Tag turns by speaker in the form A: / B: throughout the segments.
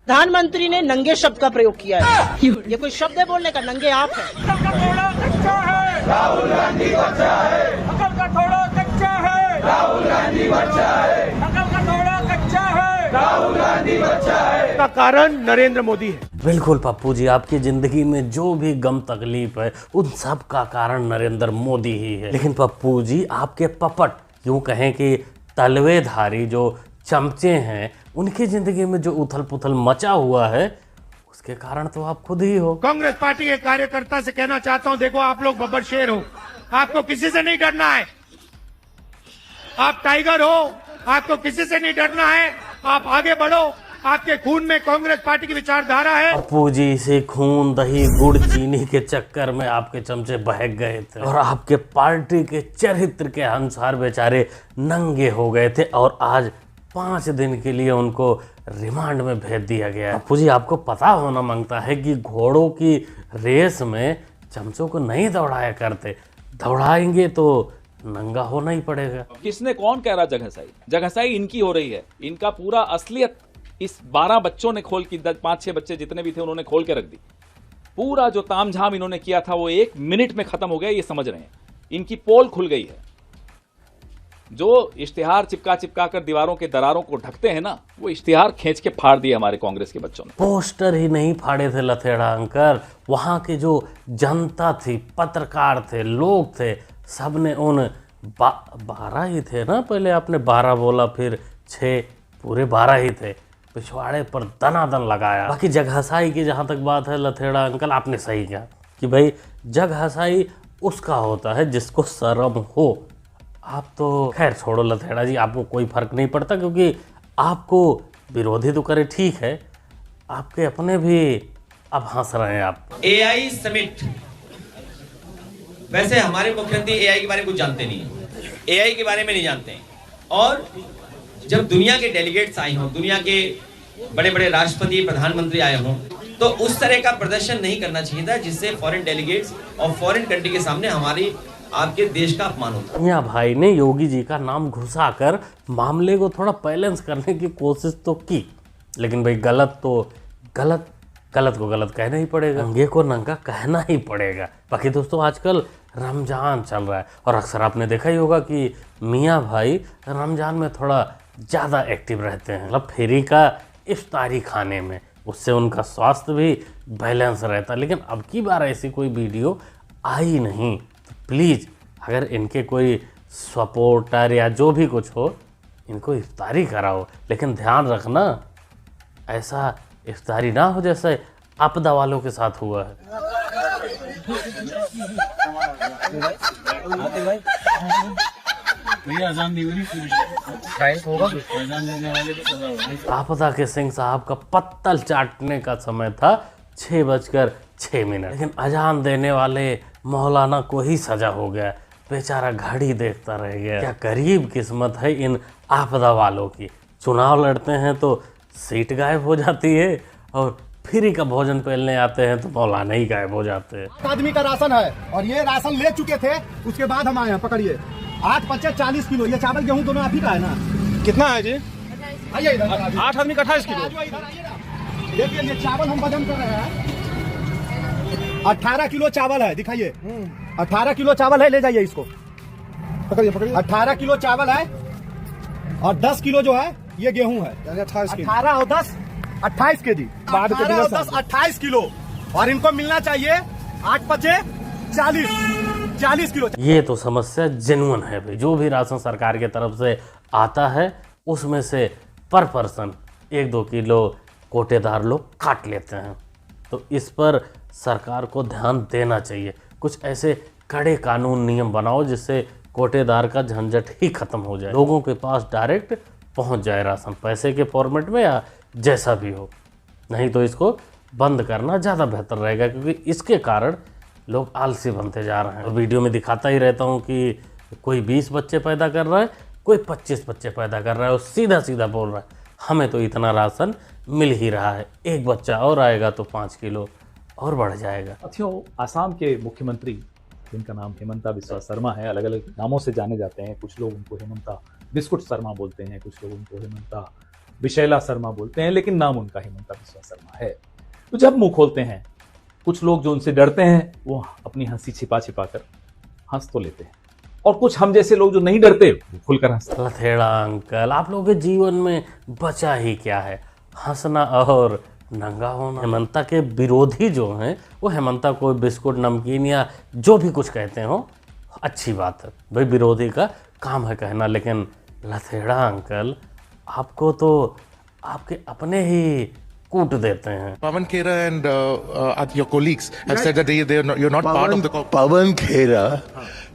A: प्रधानमंत्री ने नंगे शब्द का प्रयोग किया है। ये कोई शब्द है बोलने का? नंगे आप है।
B: राहुल गांधी बच्चा है। अकल का थोड़ा कच्चा है। राहुल गांधी बच्चा है। अकल का थोड़ा कच्चा है। राहुल गांधी बच्चा है।
C: का कारण नरेंद्र मोदी है।
D: बिल्कुल पप्पू जी, आपकी जिंदगी में जो भी गम तकलीफ है उन सब का कारण नरेंद्र मोदी ही है। लेकिन पप्पू जी, आपके पपट, यूं कहें कि तलवेधारी जो चमचे हैं, उनकी जिंदगी में जो उथल पुथल मचा हुआ है उसके कारण तो आप खुद ही हो।
C: कांग्रेस पार्टी के कार्यकर्ता से कहना चाहता हूं, देखो आप लोग बब्बर शेर हो, आपको किसी से नहीं डरना है। आप टाइगर हो, आपको किसी से नहीं डरना है। आप आगे बढ़ो, आपके खून में कांग्रेस पार्टी की विचारधारा है।
D: पप्पू जी, से खून दही गुड़ चीनी के चक्कर में आपके चमचे बहक गए थे और आपके पार्टी के चरित्र के अनुसार बेचारे नंगे हो गए थे और आज 5 दिन के लिए उनको रिमांड में भेज दिया गया। पप्पू जी, आपको पता होना मांगता है कि घोड़ों की रेस में चमचों को नहीं दौड़ाया करते, दौड़ाएंगे तो नंगा होना ही पड़ेगा।
E: किसने, कौन कह रहा जगहसाई? जगहसाई इनकी हो रही है। इनका पूरा असलियत इस 12 बच्चों ने खोल की, 5-6 बच्चे जितने भी थे उन्होंने खोल के रख दी। पूरा जो तामझाम इन्होंने किया था वो 1 मिनट में खत्म हो गया, ये समझ रहे हैं। इनकी पोल खुल गई है। जो इश्तिहार चिपका कर दीवारों के दरारों को ढकते हैं ना, वो इश्तिहार खींच के फाड़ दिए हमारे कांग्रेस के बच्चों ने।
D: पोस्टर ही नहीं फाड़े थे लथेड़ा अंकल, वहां के जो जनता थी, पत्रकार थे, लोग थे, सबने उन 12 ही थे ना, पहले आपने 12 बोला, फिर 6, पूरे 12 ही थे, पिछवाड़े पर दनादन लगाया। बाकी जगहसाई की जहां तक बात है लथेड़ा अंकल, आपने सही कहा कि भाई जगहसाई उसका होता है जिसको शर्म हो। आप तो खैर छोड़ो लथेड़ा जी, आपको कोई फर्क नहीं पड़ता क्योंकि आपको विरोधी तो करे ठीक है, आपके अपने भी अब हंस रहे हैं आप।
F: एआई समिट, वैसे हमारे मुख्यमंत्री एआई के बारे में कुछ जानते नहीं है, एआई के बारे में नहीं जानते हैं। और जब दुनिया के डेलीगेट्स आए हों, दुनिया के बड़े बड़े राष्ट्रपति प्रधानमंत्री आए हों, तो उस तरह का प्रदर्शन नहीं करना चाहिए था जिससे फॉरेन डेलीगेट्स और फॉरेन कंट्री के सामने हमारी आपके देश का अपमान होता है।
D: मियां भाई ने योगी जी का नाम घुसाकर मामले को थोड़ा बैलेंस करने की कोशिश तो की, लेकिन भाई गलत तो गलत, गलत को गलत कहना ही पड़ेगा, नंगे को नंगा कहना ही पड़ेगा। बाकी दोस्तों, आजकल रमजान चल रहा है और अक्सर आपने देखा ही होगा कि मियां भाई रमजान में थोड़ा ज़्यादा एक्टिव रहते हैं, मतलब फ्री का इफ्तारी खाने में, उससे उनका स्वास्थ्य भी बैलेंस रहता है। लेकिन अब की बार ऐसी कोई वीडियो आई नहीं, तो प्लीज़ अगर इनके कोई सपोर्टर या जो भी कुछ हो, इनको इफ्तारी कराओ, लेकिन ध्यान रखना ऐसा इफ्तारी ना हो जैसे आपदा वालों के साथ हुआ है। आपदा के सिंह साहब का पत्तल चाटने का समय था 6:06, लेकिन अजान देने वाले मौलाना को ही सजा हो गया, बेचारा घड़ी देखता रह गया। क्या गरीब किस्मत है इन आपदा वालों की। चुनाव लड़ते हैं तो सीट गायब हो जाती है और फ्री का भोजन पहलने आते हैं तो मौलाना ही गायब हो जाते हैं।
G: आदमी का राशन है और ये राशन ले चुके थे, उसके बाद हम आए हैं। पकड़िए, 8 पच्चे 40 किलो, ये चावल गेहूं दोनों आप ही का है ना?
C: कितना है जी?
G: आइए इधर,
C: 8 आदमी का 28 किलो।
G: देखिए ये चावल हम वजन कर रहे हैं, 18 किलो चावल है, दिखाइए। 18 किलो चावल है, ले जाइए इसको।
C: पकड़िए पकड़िए।
G: 18 किलो चावल है और 10 किलो जो है ये गेहूं है। 18 और 10 28 के जी, 18 और 10 28 किलो, और इनको मिलना चाहिए 8 पचे 40 किलो।
D: ये तो समस्या जेन्युइन है भाई। जो भी राशन सरकार की तरफ से आता है उसमें से पर पर्सन 1-2 किलो कोटेदार लोग काट लेते हैं, तो इस पर सरकार को ध्यान देना चाहिए। कुछ ऐसे कड़े कानून नियम बनाओ जिससे कोटेदार का झंझट ही खत्म हो जाए, लोगों के पास डायरेक्ट पहुंच जाए राशन, पैसे के फॉर्मेट में या जैसा भी हो। नहीं तो इसको बंद करना ज़्यादा बेहतर रहेगा, क्योंकि इसके कारण लोग आलसी बनते जा रहे हैं। और वीडियो में दिखाता ही रहता हूँ कि कोई 20 बच्चे पैदा कर रहा है, कोई 25 बच्चे पैदा कर रहा है और सीधा सीधा बोल रहा है हमें तो इतना राशन मिल ही रहा है, एक बच्चा और आएगा तो 5 किलो और बढ़ जाएगा।
H: साथियों, आसाम के मुख्यमंत्री जिनका नाम हेमंता बिस्वा शर्मा है, अलग अलग नामों से जाने जाते हैं। कुछ लोग उनको हेमंता बिस्कुट शर्मा बोलते हैं, कुछ लोग उनको हेमंता विशैला शर्मा बोलते हैं, लेकिन नाम उनका हिमंता बिस्वा शर्मा है। तो जब मुंह खोलते हैं, कुछ लोग जो उनसे डरते हैं वो अपनी हंसी छिपा छिपा कर हंस तो लेते हैं, और कुछ हम जैसे लोग जो नहीं डरते वो खुलकर हंसते हैं।
D: लथेड़ा अंकल, आप लोगों के जीवन में बचा ही क्या है? हंसना और नंगा होना। हेमंता के विरोधी जो हैं वो हेमंता को बिस्कुट नमकीन या जो भी कुछ कहते हो, अच्छी बात है भाई, विरोधी का काम है कहना। लेकिन लथेड़ा अंकल, आपको तो आपके अपने ही कूट देते हैं।
I: Pawan Khera and your colleagues have said that you're not part of the
J: Pawan Khera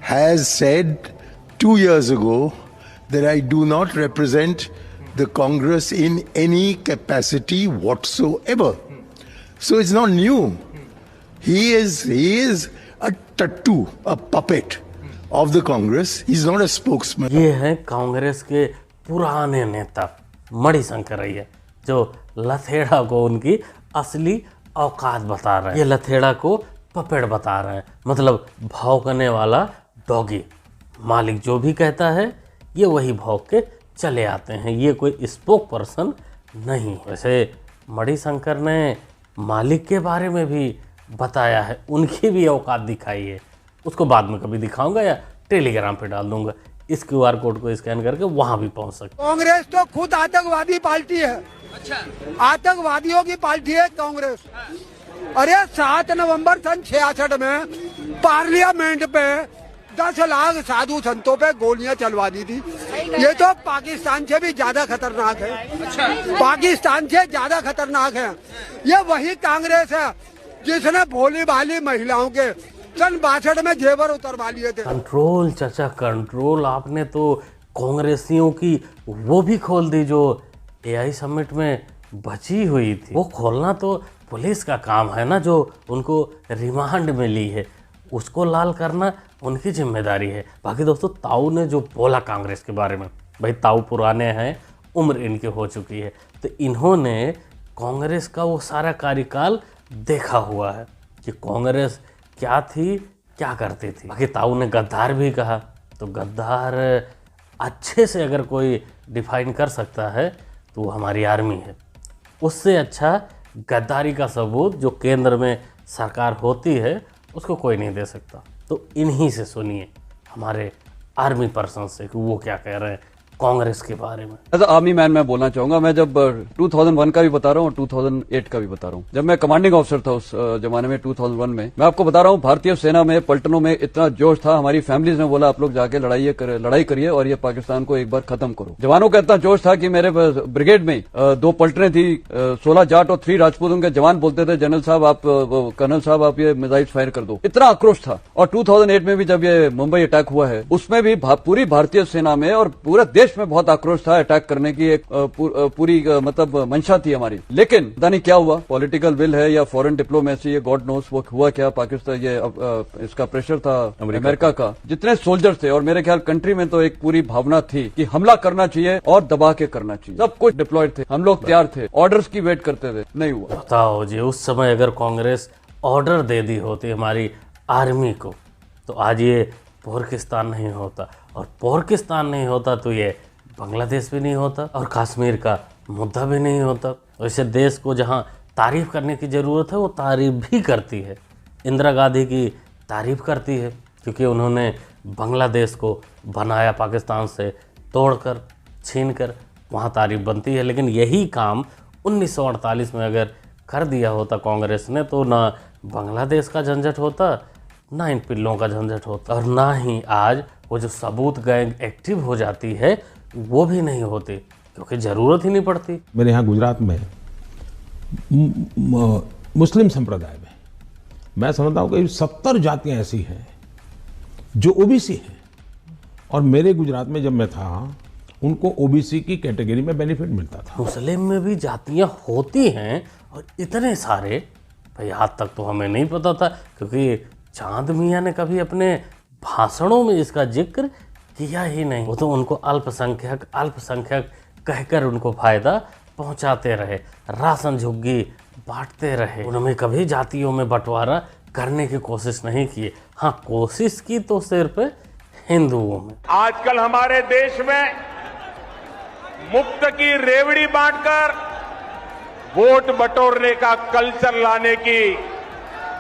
J: has said 2 years ago that I do not represent the Congress in any capacity whatsoever. So it's not new. He is a tattoo, a puppet of the Congress. He's not a spokesman.
D: ये हैं कांग्रेस के पुराने नेता मणिशंकरैया, जो लथेड़ा को उनकी असली औकात बता रहे हैं। ये लथेड़ा को पपेट बता रहे हैं, मतलब भौंकने वाला डॉगी। मालिक जो भी कहता है ये वही भौंक के चले आते हैं, ये कोई स्पोक पर्सन नहीं। वैसे मणिशंकर ने मालिक के बारे में भी बताया है, उनकी भी औकात दिखाई है। उसको बाद में कभी दिखाऊंगा या टेलीग्राम पे डाल दूंगा, इस QR कोड को स्कैन करके वहां भी पहुंच सकते।
B: कांग्रेस तो खुद आतंकवादी पार्टी है। अच्छा, आतंकवादियों की पार्टी है कांग्रेस। अरे 7 नवंबर सन 66 में पार्लियामेंट पे 10 लाख साधु संतों पे गोलियां चलवा दी थी। ये तो पाकिस्तान से भी ज्यादा खतरनाक है। अच्छा, पाकिस्तान से ज्यादा खतरनाक है। ये वही कांग्रेस है जिसने भोली भाली महिलाओं के सन 62 में जेवर उतरवा लिए थे।
D: कंट्रोल चाचा कंट्रोल, आपने तो कांग्रेसियों की वो भी खोल दी जो AI समिट में बची हुई थी। वो खोलना तो पुलिस का काम है ना, जो उनको रिमांड मिली है उसको लाल करना उनकी जिम्मेदारी है। बाकी दोस्तों, ताऊ ने जो बोला कांग्रेस के बारे में, भाई ताऊ पुराने हैं, उम्र इनकी हो चुकी है, तो इन्होंने कांग्रेस का वो सारा कार्यकाल देखा हुआ है कि कांग्रेस क्या थी, क्या करती थी। बाकी ताऊ ने गद्दार भी कहा, तो गद्दार अच्छे से अगर कोई डिफाइन कर सकता है तो वो हमारी आर्मी है। उससे अच्छा गद्दारी का सबूत जो केंद्र में सरकार होती है उसको कोई नहीं दे सकता। तो इन्हीं से सुनिए, हमारे आर्मी पर्सन से, कि वो क्या कह रहे हैं कांग्रेस के बारे में।
K: एज आर्मी मैन मैं बोलना चाहूंगा, मैं जब 2001 का भी बता रहा हूँ और 2008 का भी बता रहा हूँ, जब मैं कमांडिंग ऑफिसर था उस जमाने में 2001 में, मैं आपको बता रहा हूँ भारतीय सेना में पलटनों में इतना जोश था, हमारी फैमिलीज ने बोला आप लोग जाके लड़ाई करिए और ये पाकिस्तान को एक बार खत्म करो। जवानों का इतना जोश था कि मेरे ब्रिगेड में 2 पलटनें थी, 16 जाट और 3 राजपूत। उनके जवान बोलते थे जनरल साहब आप, कर्नल साहब आप ये मिसाइल फायर कर दो। इतना आक्रोश था। और 2008 में भी जब ये मुंबई अटैक हुआ है उसमें भी पूरी भारतीय सेना में और पूरे देश में बहुत आक्रोश था। अटैक करने की एक पूरी मतलब मंशा थी हमारी, लेकिन पता नहीं क्या हुआ, पॉलिटिकल विल है या फॉरेन डिप्लोमेसी, ये गॉड नोस वो हुआ क्या। पाकिस्तान ये इसका प्रेशर था अमेरिका का, जितने सोल्जर्स थे, और मेरे ख्याल कंट्री में तो एक पूरी भावना थी कि हमला करना चाहिए और दबा के करना चाहिए। सब कुछ डिप्लॉयड थे, हम लोग तैयार थे, ऑर्डर्स की वेट करते थे, नहीं हुआ।
D: बताओ जी, उस समय अगर कांग्रेस ऑर्डर दे दी होती हमारी आर्मी को तो आज ये पाकिस्तान नहीं होता, और पाकिस्तान नहीं होता तो ये बांग्लादेश भी नहीं होता, और कश्मीर का मुद्दा भी नहीं होता। वैसे देश को जहां तारीफ करने की ज़रूरत है वो तारीफ भी करती है। इंदिरा गांधी की तारीफ करती है क्योंकि उन्होंने बांग्लादेश को बनाया, पाकिस्तान से तोड़कर छीनकर, वहाँ तारीफ बनती है। लेकिन यही काम 1948 में अगर कर दिया होता कांग्रेस ने तो ना बांग्लादेश का झंझट होता, ना इन पिल्लों का झंझट होता, और ना ही आज वो जो सबूत गैंग एक्टिव हो जाती है वो भी नहीं होती, क्योंकि ज़रूरत ही नहीं पड़ती।
L: मेरे यहाँ गुजरात में मुस्लिम संप्रदाय में मैं समझता हूँ कि 70 जातियाँ ऐसी हैं जो ओबीसी हैं, और मेरे गुजरात में जब मैं था उनको ओबीसी की कैटेगरी में बेनिफिट मिलता था।
D: मुस्लिम में भी जातियाँ होती हैं, और इतने सारे, भाई आज तक तो हमें नहीं पता था, क्योंकि चांद मियाँ ने कभी अपने भाषणों में इसका जिक्र किया ही नहीं। वो तो उनको अल्पसंख्यक कहकर उनको फायदा पहुंचाते रहे, राशन झुग्गी बांटते रहे, उन्होंने कभी जातियों में बंटवारा करने की कोशिश नहीं की। हाँ, कोशिश की तो सिर्फ हिंदुओं में।
B: आजकल हमारे देश में
C: मुफ्त की रेवड़ी बांटकर वोट बटोरने का कल्चर लाने की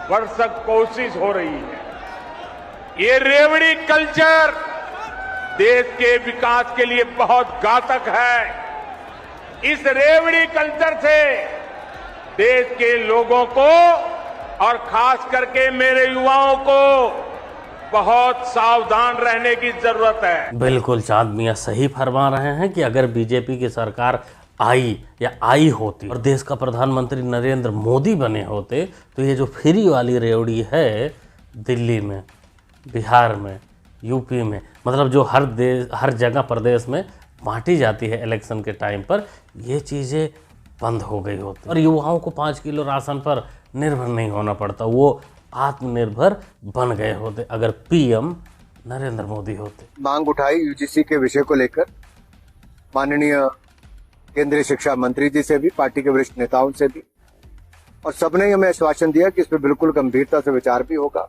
C: भरसक कोशिश हो रही है। ये रेवड़ी कल्चर देश के विकास के लिए बहुत घातक है। इस रेवड़ी कल्चर से देश के लोगों को और खास करके मेरे युवाओं को बहुत सावधान रहने की जरूरत है।
D: बिल्कुल चांद मियां सही फरमा रहे हैं कि अगर बीजेपी की सरकार आई होती और देश का प्रधानमंत्री नरेंद्र मोदी बने होते तो ये जो फ्री वाली रेवड़ी है दिल्ली में, बिहार में, यूपी में, मतलब जो हर जगह प्रदेश में बांटी जाती है इलेक्शन के टाइम पर, ये चीज़ें बंद हो गई होती और युवाओं को 5 किलो राशन पर निर्भर नहीं होना पड़ता, वो आत्मनिर्भर बन गए होते अगर पीएम नरेंद्र मोदी होते।
M: मांग उठाई यूजीसी के विषय को लेकर माननीय केंद्रीय शिक्षा मंत्री जी से भी, पार्टी के वरिष्ठ नेताओं से भी, और सबने हमें आश्वासन दिया कि इस पर बिल्कुल गंभीरता से विचार भी होगा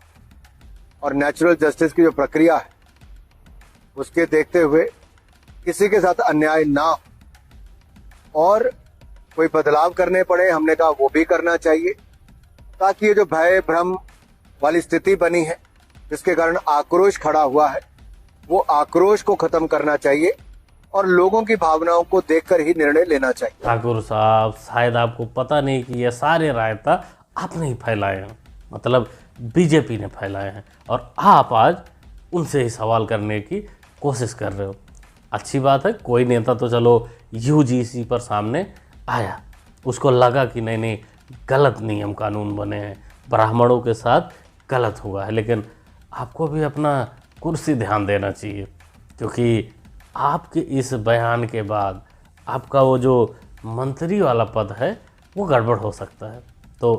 M: और नेचुरल जस्टिस की जो प्रक्रिया है उसके देखते हुए किसी के साथ अन्याय ना हो और कोई बदलाव करने पड़े, हमने कहा वो भी करना चाहिए, ताकि ये जो भय भ्रम वाली स्थिति बनी है जिसके कारण आक्रोश खड़ा हुआ है, वो आक्रोश को खत्म करना चाहिए और लोगों की भावनाओं को देखकर ही निर्णय लेना चाहिए।
D: ठाकुर साहब, शायद आपको पता नहीं कि ये सारे रायता आपने ही फैलाए हैं, मतलब बीजेपी ने फैलाए हैं और आप आज उनसे ही सवाल करने की कोशिश कर रहे हो। अच्छी बात है, कोई नेता तो चलो यूजीसी पर सामने आया, उसको लगा कि नहीं गलत नियम कानून बने हैं, ब्राह्मणों के साथ गलत हुआ है, लेकिन आपको भी अपना कुर्सी ध्यान देना चाहिए क्योंकि आपके इस बयान के बाद आपका वो जो मंत्री वाला पद है वो गड़बड़ हो सकता है। तो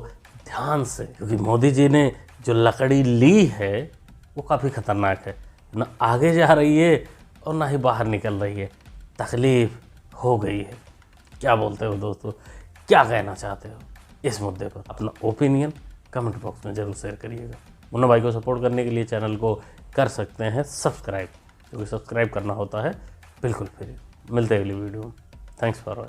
D: ध्यान से, क्योंकि मोदी जी ने जो लकड़ी ली है वो काफ़ी खतरनाक है, ना आगे जा रही है और ना ही बाहर निकल रही है, तकलीफ हो गई है। क्या बोलते हो दोस्तों, क्या कहना चाहते हो इस मुद्दे पर? अपना ओपिनियन कमेंट बॉक्स में ज़रूर शेयर करिएगा। मुन्ना भाई को सपोर्ट करने के लिए चैनल को कर सकते हैं सब्सक्राइब, क्योंकि सब्सक्राइब करना होता है बिल्कुल फ्री। मिलते हैं अगली वीडियो में। Thanks for watching.